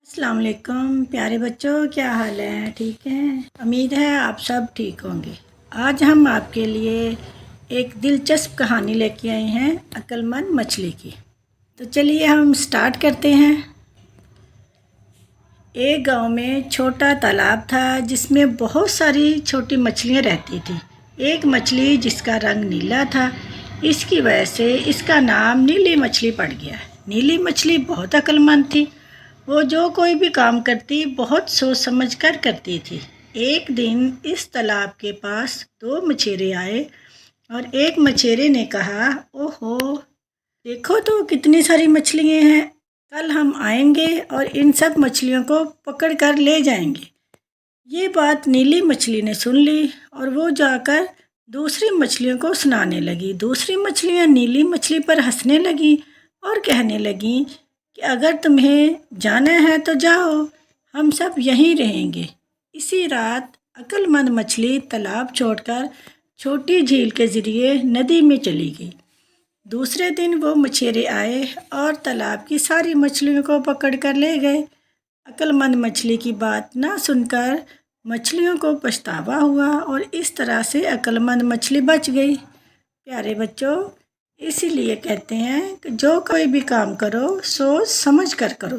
السلام علیکم پیارے بچوں، کیا حال ہے؟ ٹھیک ہیں؟ امید ہے آپ سب ٹھیک ہوں گے۔ آج ہم آپ کے لیے ایک دلچسپ کہانی لے کے آئے ہیں عقل مند مچھلی کی۔ تو چلیے ہم سٹارٹ کرتے ہیں۔ ایک گاؤں میں چھوٹا تالاب تھا جس میں بہت ساری چھوٹی مچھلیاں رہتی تھیں۔ ایک مچھلی جس کا رنگ نیلا تھا، اس کی وجہ سے اس کا نام نیلی مچھلی پڑ گیا۔ نیلی مچھلی بہت عقل مند تھی۔ وہ جو کوئی بھی کام کرتی بہت سوچ سمجھ کر کرتی تھی۔ ایک دن اس تالاب کے پاس دو مچھیرے آئے اور ایک مچھیرے نے کہا، اوہو، دیکھو تو کتنی ساری مچھلیاں ہیں، کل ہم آئیں گے اور ان سب مچھلیوں کو پکڑ کر لے جائیں گے۔ یہ بات نیلی مچھلی نے سن لی اور وہ جا کر دوسری مچھلیوں کو سنانے لگی۔ دوسری مچھلیاں نیلی مچھلی پر ہنسنے لگیں اور کہنے لگیں کہ اگر تمہیں جانا ہے تو جاؤ، ہم سب یہیں رہیں گے۔ اسی رات عقل مند مچھلی تالاب چھوڑ کر چھوٹی جھیل کے ذریعے ندی میں چلی گئی۔ دوسرے دن وہ مچھیرے آئے اور تالاب کی ساری مچھلیوں کو پکڑ کر لے گئے۔ عقل مند مچھلی کی بات نہ سن کر مچھلیوں کو پچھتاوا ہوا اور اس طرح سے عقل مند مچھلی بچ گئی۔ پیارے بچوں، اسی لیے کہتے ہیں کہ جو کوئی بھی کام کرو سوچ سمجھ کر کرو۔